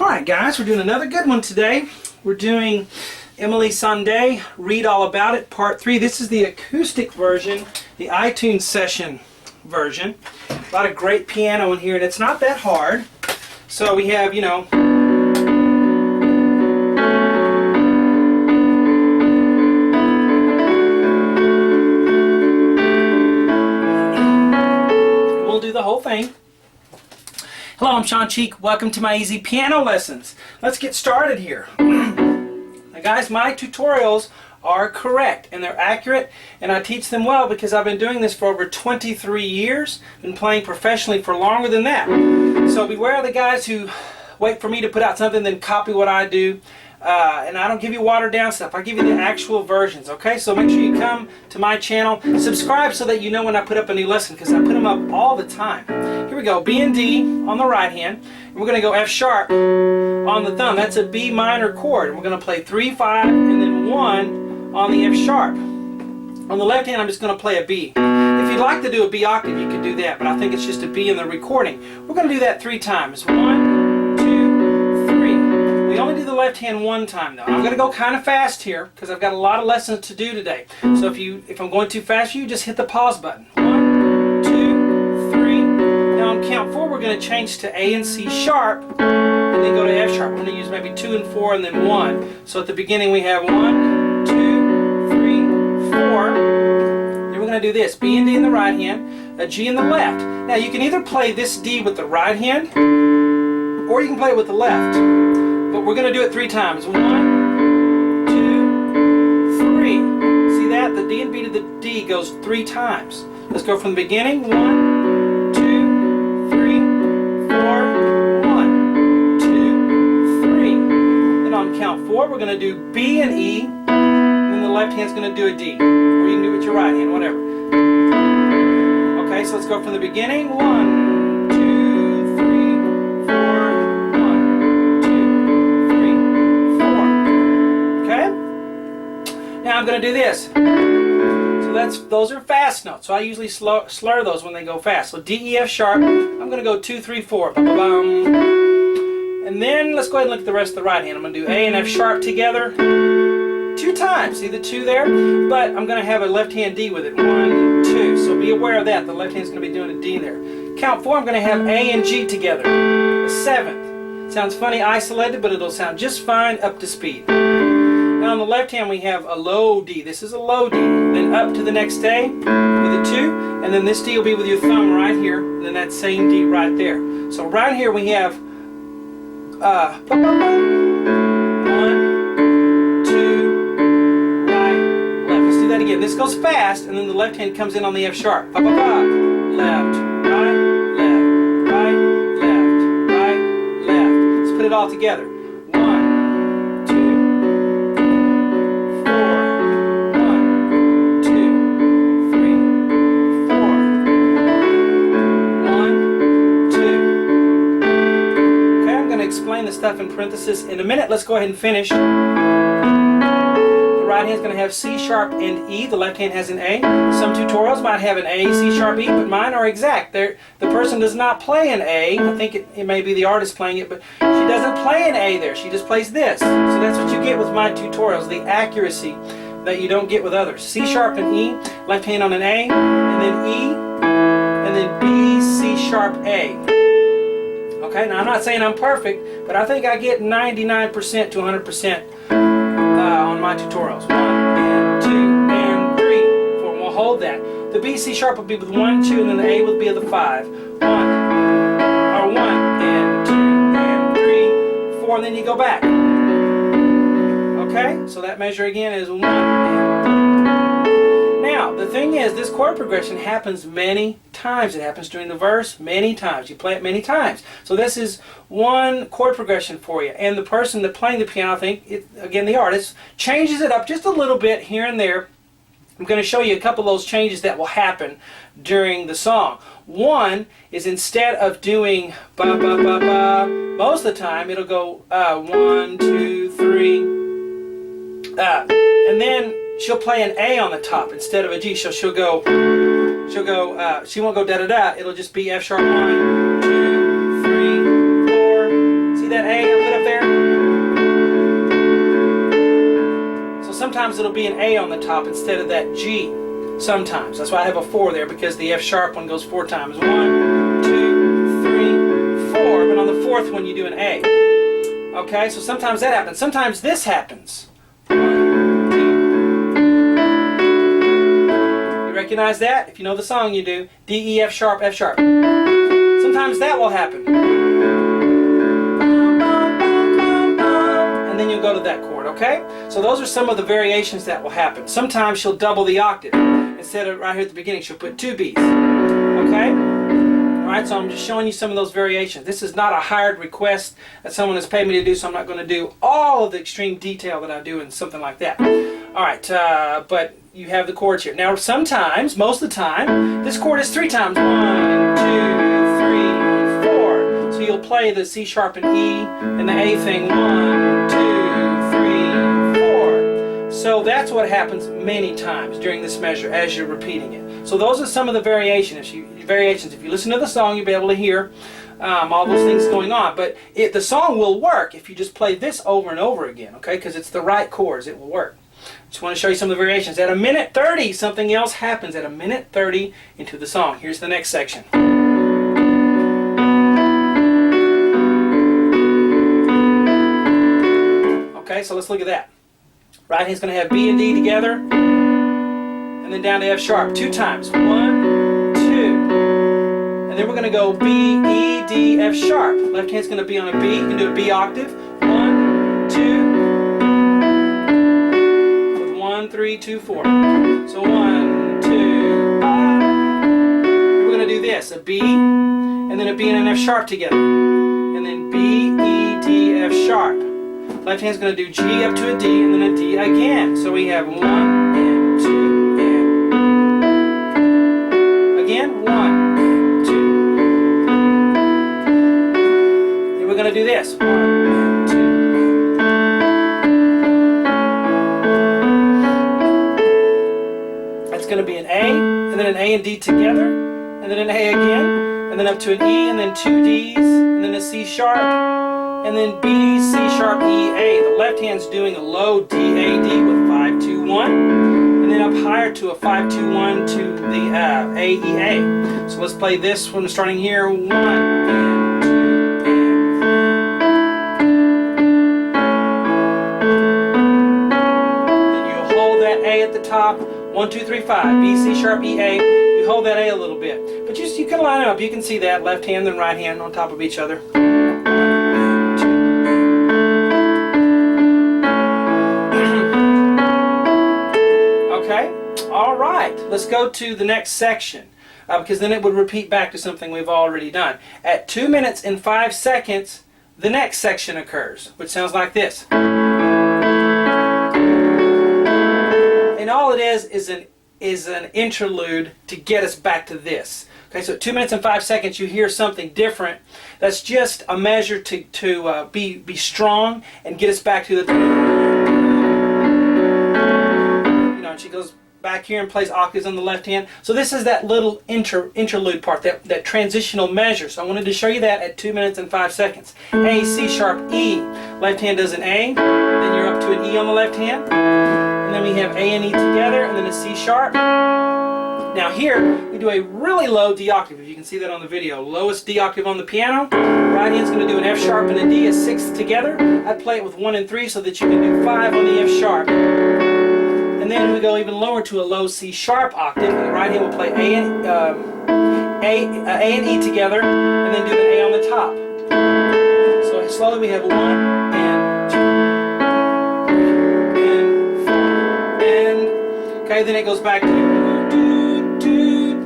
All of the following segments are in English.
Alright guys, we're doing another good one today. We're doing Emeli Sande, Read All About It, Part 3. This is the acoustic version, the iTunes session version. A lot of great piano in here, and it's not that hard. So we have, you know, we'll do the whole thing. Hello, I'm Sean Cheek. Welcome to my easy piano lessons. Let's get started here. Now guys, my tutorials are correct and they're accurate, and I teach them well because I've been doing this for over 23 years. Been playing professionally for longer than that. So beware of the guys who wait for me to put out something then copy what I do. And I don't give you watered down stuff. I give you the actual versions, okay? So make sure you come to my channel, subscribe so that you know when I put up a new lesson, because I put them up all the time. Here we go, B and D on the right hand, and we're going to go F sharp on the thumb. That's a B minor chord. And we're going to play 3, 5, and then 1 on the F sharp. On the left hand, I'm just going to play a B. If you'd like to do a B octave, you can do that, but I think it's just a B in the recording. We're going to do that 3 times. 1, 2, 3. We only do the left hand 1 time though. I'm going to go kind of fast here because I've got a lot of lessons to do today. So if I'm going too fast for you, just hit the pause button. 1, 2, 3. Now on count 4, we're going to change to A and C sharp, and then go to F sharp. We're going to use maybe 2 and 4 and then 1. So at the beginning we have 1, 2, 3, 4. Then we're going to do this: B and D in the right hand, a G in the left. Now you can either play this D with the right hand, or you can play it with the left. But we're going to do it 3 times. 1, 2, 3. See that? The D and B to the D goes 3 times. Let's go from the beginning. 1, 2, 3, 4. 1, 2, 3. Then on count 4, we're going to do B and E. And then the left hand's going to do a D. Or you can do it with your right hand, whatever. Okay, so let's go from the beginning. 1, 2, 3, 4. Now I'm going to do this. So those are fast notes. So I usually slur those when they go fast. So D, E, F sharp. I'm going to go 2, 3, 4. Ba-ba-bum. And then let's go ahead and look at the rest of the right hand. I'm going to do A and F sharp together 2 times. See the 2 there? But I'm going to have a left hand D with it. 1, 2. So be aware of that. The left hand's going to be doing a D there. Count 4, I'm going to have A and G together. A 7th. Sounds funny isolated, but it'll sound just fine up to speed. Now on the left hand we have a low D. This is a low D. Then up to the next A with a 2, and then this D will be with your thumb right here, and then that same D right there. So right here we have 1, 2, right, left. Let's do that again. This goes fast, and then the left hand comes in on the F sharp. Left, right, left, right, left, right, left. Let's put it all together. 1, 2, 4. Explain the stuff in parentheses in a minute. Let's go ahead and finish. The right hand is going to have C sharp and E. The left hand has an A. Some tutorials might have an A, C sharp, E, but mine are exact. The person does not play an A. I think it may be the artist playing it, but she doesn't play an A there. She just plays this. So that's what you get with my tutorials, the accuracy that you don't get with others. C sharp and E, left hand on an A, and then E, and then B, C sharp, A. Okay, now I'm not saying I'm perfect, but I think I get 99% to 100% on my tutorials. 1 and 2 and 3, 4. We'll hold that. The B, C sharp will be with 1, 2, and then the A will be with the 5. 1 and 2 and 3, 4, and then you go back. Okay, so that measure again is 1 and 2. Now, the thing is, this chord progression happens many times. It happens during the verse many times. You play it many times. So this is one chord progression for you. And the person that's playing the piano, I think, again, the artist, changes it up just a little bit here and there. I'm going to show you a couple of those changes that will happen during the song. One is, instead of doing ba ba ba ba most of the time, it'll go 1, 2, 3, and then she'll play an A on the top instead of a G. So she won't go da da da. It'll just be F sharp 1, 2, 3, 4. See that A? I'll put sometimes it'll be an A on the top instead of that G. Sometimes. That's why I have a 4 there, because the F sharp one goes 4 times. 1, 2, 3, 4. But on the 4th one you do an A. Okay, so sometimes that happens. Sometimes this happens. 1, 2. You recognize that? If you know the song, you do. D, E, F sharp, F sharp. Sometimes that will happen. And then you'll go to that chord, okay? So those are some of the variations that will happen. Sometimes she'll double the octave. Instead of right here at the beginning, she'll put 2 B's. Okay? Alright, so I'm just showing you some of those variations. This is not a hired request that someone has paid me to do, so I'm not going to do all of the extreme detail that I do in something like that. Alright, but you have the chords here. Now sometimes, most of the time, this chord is 3 times. 1, 2, 3, 4. So you'll play the C sharp and E and the A thing. 1, 2, 3, 4. So that's what happens many times during this measure as you're repeating it. So those are some of the variations. If you listen to the song, you'll be able to hear all those things going on. But the song will work if you just play this over and over again, okay? Because it's the right chords. It will work. Just want to show you some of the variations. At a minute 30, something else happens. At a minute 30 into the song. Here's the next section. Okay, so let's look at that. Right hand's going to have B and D together, and then down to F sharp 2 times. 1, 2, and then we're going to go B, E, D, F sharp. Left hand's going to be on a B. You can do a B octave. 1, 2, with 1, 3, 2, 4. So 1, 2, 5. And we're going to do this: a B, and then a B and an F sharp together, and then B, E, D, F sharp. Left hand's going to do G up to a D and then a D again. So we have 1 and 2 and again 1 and 2. Then we're going to do this: 1 and 2. That's going to be an A and then an A and D together, and then an A again, and then up to an E and then 2 Ds and then a C sharp. And then B, C sharp, E, A. The left hand's doing a low D, A, D with 5, 2, 1. And then up higher to a 5, 2, 1 to the A, E, A. So let's play this one starting here. 1 and 2 and then you hold that A at the top. 1, 2, 3, 5. B, C sharp, E, A. You hold that A a little bit. But you can line it up. You can see that. Left hand and right hand on top of each other. Alright, let's go to the next section, because then it would repeat back to something we've already done. At 2 minutes and 5 seconds, the next section occurs, which sounds like this. And all it is an interlude to get us back to this. Okay, so at 2 minutes and 5 seconds you hear something different. That's just a measure to be strong and get us back to the... You know, she goes back here and plays octaves on the left hand. So this is that little interlude part, that transitional measure. So I wanted to show you that at 2 minutes and 5 seconds. A, C sharp, E. Left hand does an A, then you're up to an E on the left hand, and then we have A and E together, and then a C sharp. Now here, we do a really low D octave, if you can see that on the video. Lowest D octave on the piano. Right hand's going to do an F sharp and a D, a 6th together. I play it with 1 and 3 so that you can do 5 on the F sharp. And then we go even lower to a low C sharp octave, and the right hand will play A and E together, and then do an A on the top. So slowly we have 1 and 2 and 4 and okay. Then it goes back to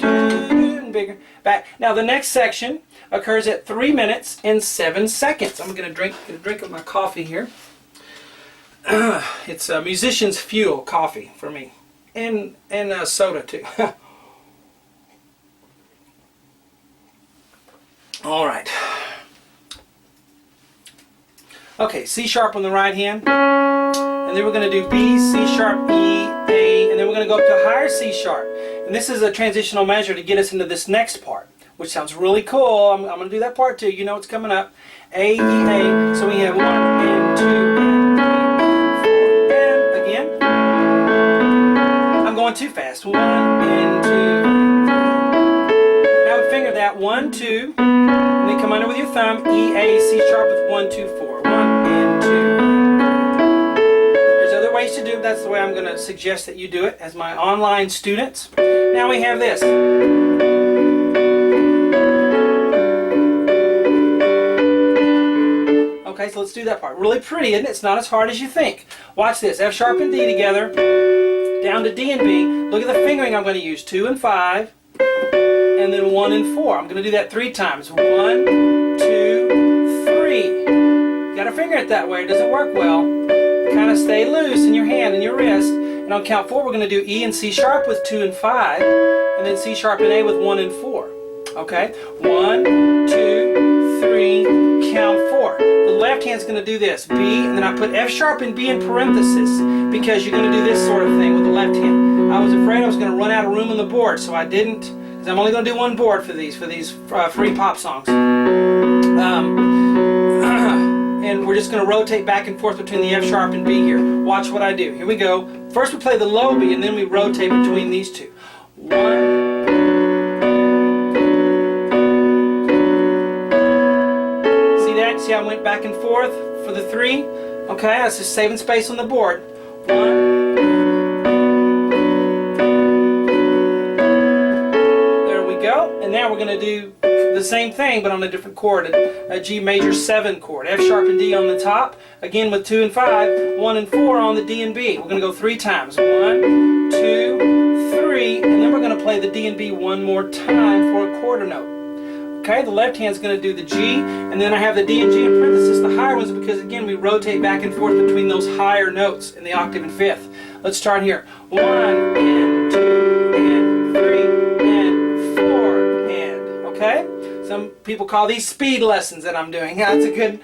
and bigger back. Now the next section occurs at 3 minutes and 7 seconds. I'm going to drink of my coffee here. It's musician's fuel coffee for me, and soda too. All right. Okay, C sharp on the right hand, and then we're going to do B, C sharp, E, A, and then we're going to go up to a higher C sharp. And this is a transitional measure to get us into this next part, which sounds really cool. I'm going to do that part too. You know it's coming up. A, E, A. So we have 1 and 2 and 3 and 4 and again. going too fast. 1 and 2. Now we finger that 1, 2, and then come under with your thumb. E, A, C sharp with 1, 2, 4. 1 and 2. There's other ways to do it. That's the way I'm going to suggest that you do it as my online students. Now we have this. Okay, so let's do that part. Really pretty, isn't it? It's not as hard as you think. Watch this. F sharp and D together. Down to D and B. Look at the fingering I'm going to use. 2 and 5. And then 1 and 4. I'm going to do that 3 times. 1, 2, 3. You got to finger it that way. It doesn't work well. Kind of stay loose in your hand and your wrist. And on count 4, we're going to do E and C sharp with 2 and 5. And then C sharp and A with 1 and 4. Okay? 1, 2, 3, count 4. The left hand's going to do this, B, and then I put F sharp and B in parenthesis because you're going to do this sort of thing with the left hand. I was afraid I was going to run out of room on the board, so I didn't, because I'm only going to do one board for these free pop songs. And we're just going to rotate back and forth between the F sharp and B here. Watch what I do. Here we go. First we play the low B, and then we rotate between these two. 1. See how I went back and forth for the 3? Okay, that's just saving space on the board. 1. There we go. And now we're going to do the same thing but on a different chord, a G major 7 chord. F sharp and D on the top. Again with 2 and 5, 1 and 4 on the D and B. We're going to go 3 times. 1, 2, 3, and then we're going to play the D and B one more time for a quarter note. Okay, the left hand's going to do the G, and then I have the D and G in parenthesis, the higher ones, because again we rotate back and forth between those higher notes in the octave and fifth. Let's start here. 1 and 2 and 3 and 4 and, okay? Some people call these speed lessons that I'm doing. That's a good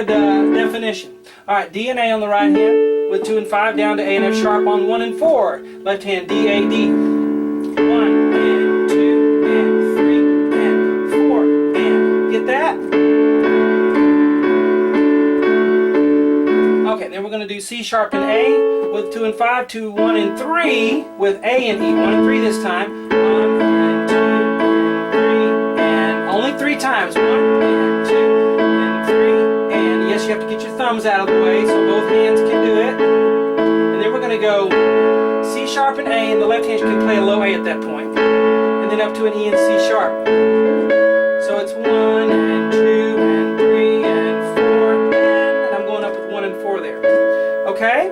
definition. Alright, D and A on the right hand with 2 and 5 down to A and F sharp on 1 and 4. Left hand D, A, D. 1 and 2 and 3 and 4 and. Get that? Okay, then we're going to do C sharp and A with 2 and 5, 2, 1 and 3 with A and E. 1 and 3 this time. 1 and 2 and 3 and only 3 times. 1 and 2 and 3 and yes, you have to get your thumbs out of the way so both hands can do it. And then we're going to go C sharp and A, and the left hand can play a low A at that point. And then up to an E and C sharp. So it's 1 and 2 and 3 and 4 and I'm going up with 1 and 4 there. Okay?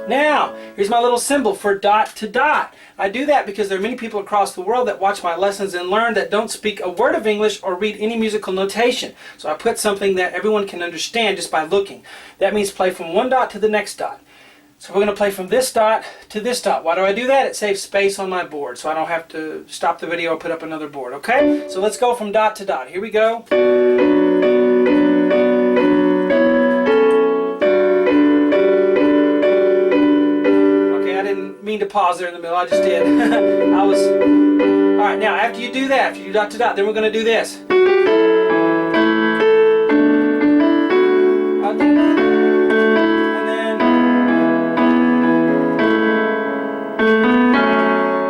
Now, here's my little symbol for dot to dot. I do that because there are many people across the world that watch my lessons and learn that don't speak a word of English or read any musical notation. So I put something that everyone can understand just by looking. That means play from one dot to the next dot. So we're going to play from this dot to this dot. Why do I do that? It saves space on my board so I don't have to stop the video or put up another board. Okay? So let's go from dot to dot. Here we go. Mean to pause there in the middle. I just did. Alright, now after you do that, after you do dot to dot, then we're going to do this. And then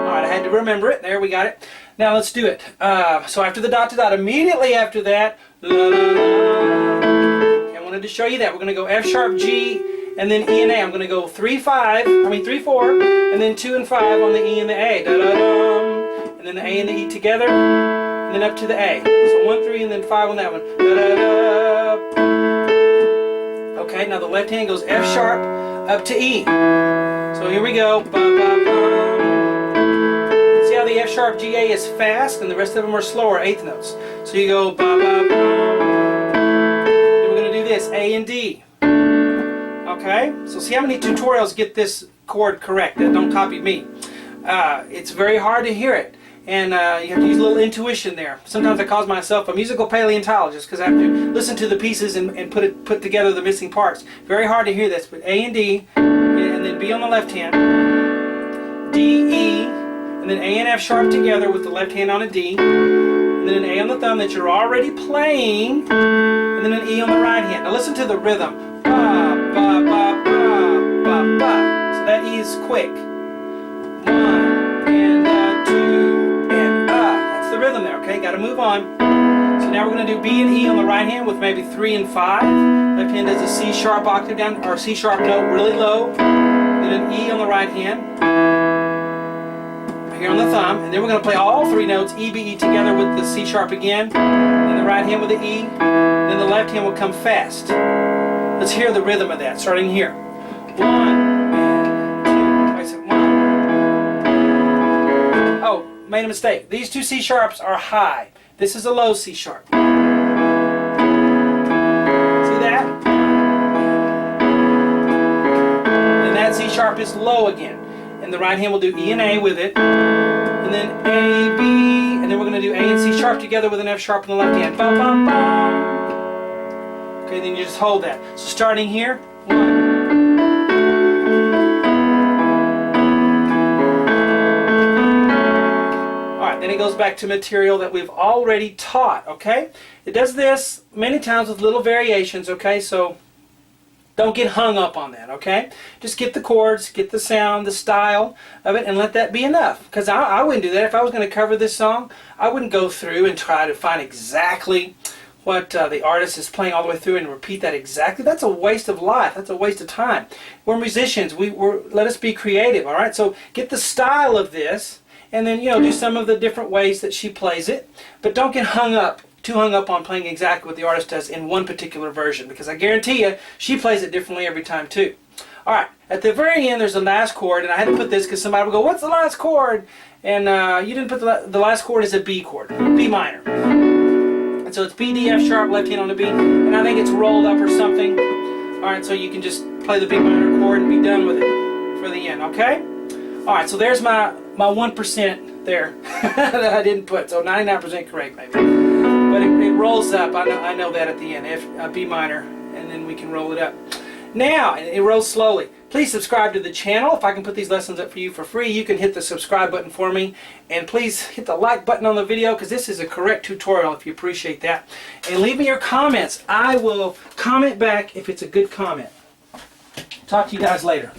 alright, I had to remember it. There, we got it. Now let's do it. So after the dot to dot, immediately after that, okay, I wanted to show you that. We're going to go F sharp, G, and then E and A. I'm going to go 3, 4, and then 2 and 5 on the E and the A. Da-da-dum. And then the A and the E together, and then up to the A. So 1, 3, and then 5 on that one. Da-da-da. Okay, now the left hand goes F sharp up to E. So here we go. Ba-ba-bum. See how the F sharp G A is fast, and the rest of them are slower, eighth notes. So you go ba-ba-bum. Then we're going to do this, A and D. Okay, so see how many tutorials get this chord correct. Don't copy me. It's very hard to hear it, and you have to use a little intuition there. Sometimes I call myself a musical paleontologist because I have to listen to the pieces and put together the missing parts. Very hard to hear this, but A and D, and then B on the left hand, D, E, and then A and F sharp together with the left hand on a D, and then an A on the thumb that you're already playing, and then an E on the right hand. Now listen to the rhythm. Ba, ba, ba, ba, ba, ba. So that E is quick. 1 and 2 and that's the rhythm there, okay? Got to move on. So now we're going to do B and E on the right hand with maybe 3 and 5. Left hand does a C sharp octave down, or C sharp note really low. Then an E on the right hand. Here on the thumb. And then we're going to play all 3 notes, E, B, E together with the C sharp again. Then the right hand with the E. Then the left hand will come fast. Let's hear the rhythm of that, starting here. 1 and 2. I said 1. Oh, made a mistake. These 2 C sharps are high. This is a low C sharp. See that? And that C sharp is low again. And the right hand will do E and A with it. And then A, B, and then we're going to do A and C sharp together with an F sharp in the left hand. Bum, bum, bum. Okay, then you just hold that. So starting here, 1. Then it goes back to material that we've already taught, okay? It does this many times with little variations, okay? So don't get hung up on that, okay? Just get the chords, get the sound, the style of it, and let that be enough. Because I wouldn't do that. If I was going to cover this song, I wouldn't go through and try to find exactly what the artist is playing all the way through and repeat that exactly. That's a waste of life. That's a waste of time. We're musicians. Let us be creative, all right? So get the style of this, and then, you know, do some of the different ways that she plays it. But don't get too hung up on playing exactly what the artist does in one particular version, because I guarantee you, she plays it differently every time too. Alright, at the very end there's the last chord, and I had to put this because somebody would go, what's the last chord? And you didn't put the last chord is a B chord, B minor. And so it's B, D, F sharp, left hand on the B, and I think it's rolled up or something. Alright, so you can just play the B minor chord and be done with it for the end, okay? Alright, so there's my 1% there that I didn't put, so 99% correct maybe. But it rolls up, I know that at the end, B minor, and then we can roll it up. Now, it rolls slowly. Please subscribe to the channel. If I can put these lessons up for you for free, you can hit the subscribe button for me. And please hit the like button on the video, because this is a correct tutorial if you appreciate that. And leave me your comments. I will comment back if it's a good comment. Talk to you guys later.